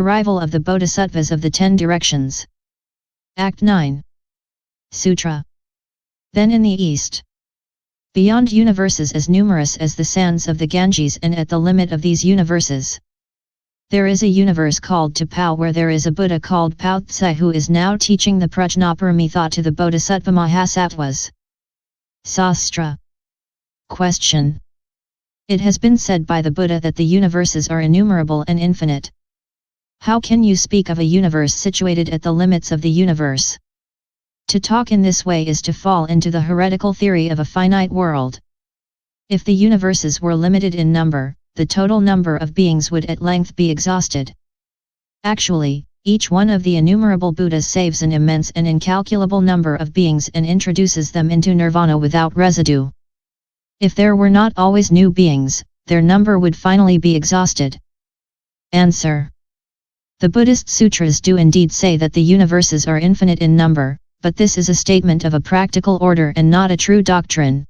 Arrival of the Bodhisattvas of the 10 Directions. Act 9. Sutra. Then in the east, beyond universes as numerous as the sands of the Ganges, and at the limit of these universes, there is a universe called Tapao, where there is a Buddha called Pao Tsai, who is now teaching the Prajnaparami thought to the Bodhisattva Mahasattvas. Sastra. Question. It has been said by the Buddha that the universes are innumerable and infinite. How can you speak of a universe situated at the limits of the universe? To talk in this way is to fall into the heretical theory of a finite world. If the universes were limited in number, the total number of beings would at length be exhausted. Actually, each one of the innumerable Buddhas saves an immense and incalculable number of beings and introduces them into nirvana without residue. If there were not always new beings, their number would finally be exhausted. Answer. The Buddhist sutras do indeed say that the universes are infinite in number, but this is a statement of a practical order and not a true doctrine.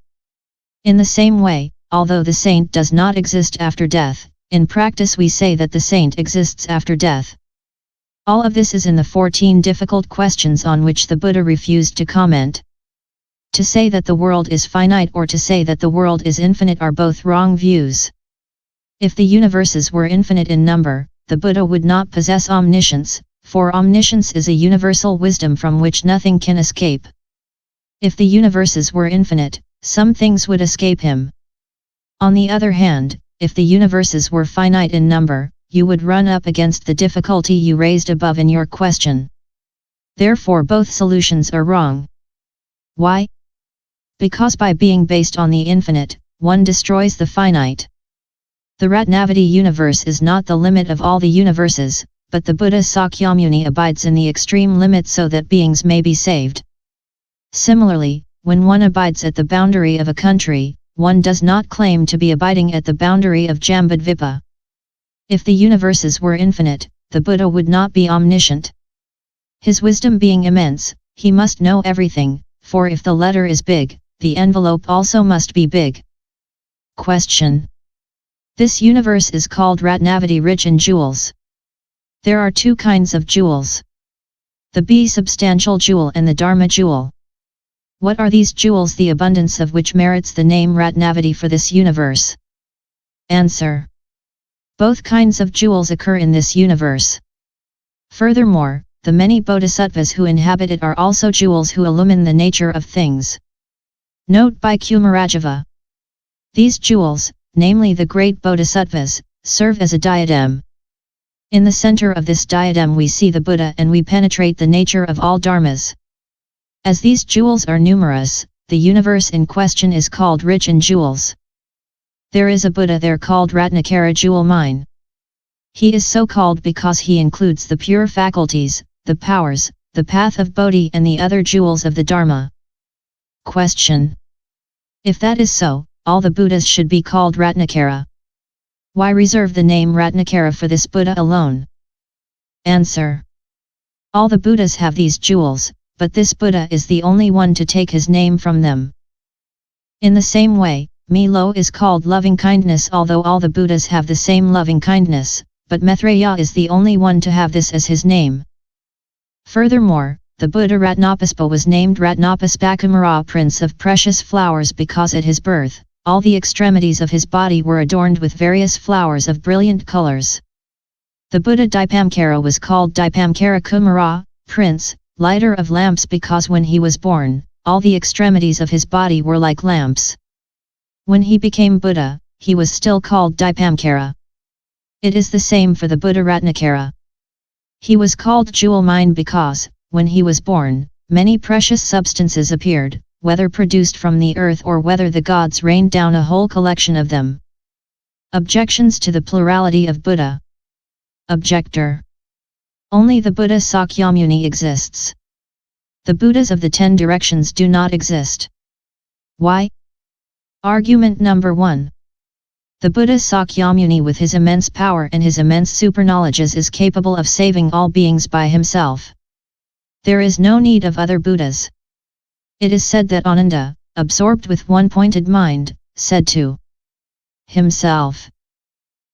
In the same way, although the saint does not exist after death, in practice we say that the saint exists after death. All of this is in the 14 difficult questions on which the Buddha refused to comment. To say that the world is finite or to say that the world is infinite are both wrong views. If the universes were infinite in number, the Buddha would not possess omniscience, for omniscience is a universal wisdom from which nothing can escape. If the universes were infinite, some things would escape him. On the other hand, if the universes were finite in number, you would run up against the difficulty you raised above in your question. Therefore both solutions are wrong. Why? Because by being based on the infinite, one destroys the finite. The ratnavati universe is not the limit of all the universes, but the Buddha Sakyamuni abides in the extreme limit so that beings may be saved. Similarly, when one abides at the boundary of a country, one does not claim to be abiding at the boundary of Jambudvipa. If the universes were infinite, the Buddha would not be omniscient. His wisdom being immense, he must know everything, for if the letter is big, the envelope also must be big. Question. This universe is called Ratnavati, rich in jewels. There are two kinds of jewels: the B-substantial jewel and the Dharma jewel. What are these jewels, the abundance of which merits the name Ratnavati for this universe? Answer. Both kinds of jewels occur in this universe. Furthermore, the many bodhisattvas who inhabit it are also jewels who illumine the nature of things. Note by kumarajiva. These jewels, namely the great bodhisattvas, serve as a diadem. In the center of this diadem we see the Buddha and we penetrate the nature of all dharmas. As these jewels are numerous, the universe in question is called rich in jewels. There is a Buddha there called ratnakara, jewel mine. He is so called because he includes the pure faculties, the powers, the path of bodhi and the other jewels of the dharma. Question. If that is so, all the Buddhas should be called ratnakara. Why reserve the name ratnakara for this Buddha alone? Answer. All the Buddhas have these jewels, but this Buddha is the only one to take his name from them. In the same way, Milo is called loving kindness, although all the Buddhas have the same loving kindness, but Maitreya is the only one to have this as his name. Furthermore, the Buddha Ratnapuspa was named Ratnapushpakumara, prince of precious flowers, because at his birth, all the extremities of his body were adorned with various flowers of brilliant colors. The Buddha Dipamkara was called Dipamkara Kumara, prince, lighter of lamps, because when he was born, all the extremities of his body were like lamps. When he became Buddha, he was still called Dipamkara. It is the same for the Buddha Ratnakara. He was called jewel mine because, when he was born, many precious substances appeared, whether produced from the earth or whether the gods rained down a whole collection of them. Objections to the plurality of Buddha. Objector. Only the Buddha Sakyamuni exists. The Buddhas of the 10 directions do not exist. Why? Argument number 1. The Buddha Sakyamuni, with his immense power and his immense superknowledges, is capable of saving all beings by himself. There is no need of other Buddhas. It is said that Ananda, absorbed with one-pointed mind, said to himself,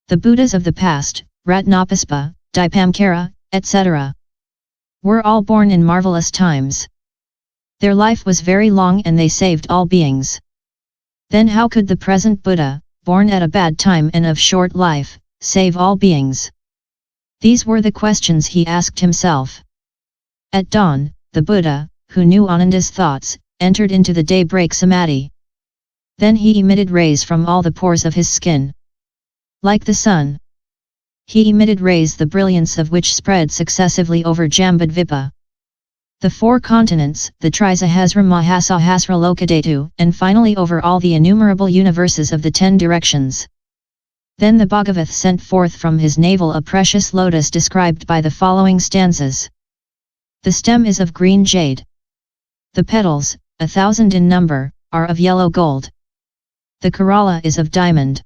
"The Buddhas of the past, Ratnapuspa, Dipamkara, etc., were all born in marvelous times. Their life was very long and they saved all beings. Then how could the present Buddha, born at a bad time and of short life, save all beings? These were the questions he asked himself. At dawn, the Buddha, who knew Ananda's thoughts, entered into the daybreak samadhi. Then he emitted rays from all the pores of his skin. Like the sun, he emitted rays the brilliance of which spread successively over Jambudvipa, the 4 continents, the Trisahasra Mahasahasra Lokadhatu, and finally over all the innumerable universes of the 10 directions. Then the Bhagavath sent forth from his navel a precious lotus described by the following stanzas. The stem is of green jade. The petals, 1,000 in number, are of yellow gold. The corolla is of diamond.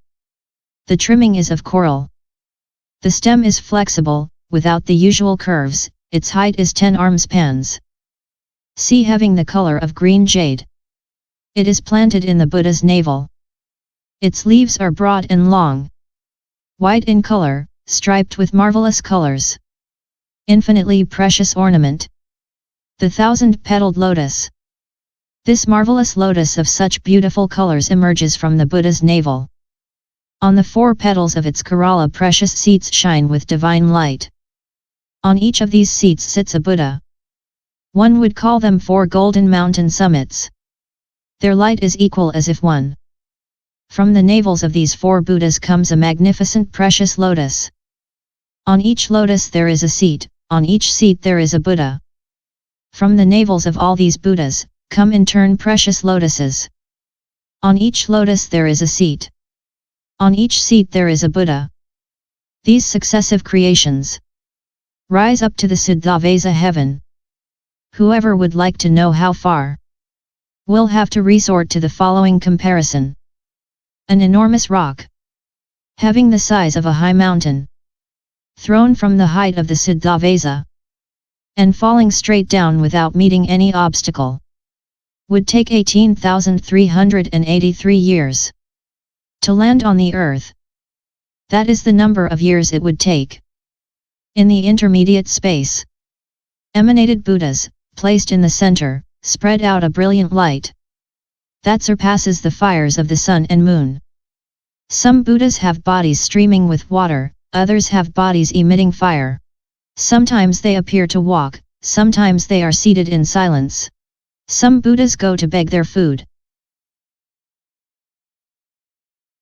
The trimming is of coral. The stem is flexible, without the usual curves, its height is 10 armspans. See, having the color of green jade. It is planted in the Buddha's navel. Its leaves are broad and long. White in color, striped with marvelous colors. Infinitely precious ornament. The 1,000-petaled lotus. This marvelous lotus of such beautiful colors emerges from the Buddha's navel. On the 4 petals of its corolla precious seats shine with divine light. On each of these seats sits a Buddha. One would call them 4 golden mountain summits. Their light is equal as if one. From the navels of these 4 Buddhas comes a magnificent precious lotus. On each lotus there is a seat, on each seat there is a Buddha. From the navels of all these Buddhas, come in turn precious lotuses. On each lotus there is a seat. On each seat there is a Buddha. These successive creations rise up to the Siddhavesa heaven. Whoever would like to know how far, will have to resort to the following comparison. An enormous rock, having the size of a high mountain, thrown from the height of the Siddhavesa, and falling straight down without meeting any obstacle, would take 18,383 years to land on the earth. That is the number of years it would take. In the intermediate space, emanated Buddhas, placed in the center, spread out a brilliant light that surpasses the fires of the sun and moon. Some Buddhas have bodies streaming with water, others have bodies emitting fire. Sometimes they appear to walk, sometimes they are seated in silence. Some Buddhas go to beg their food.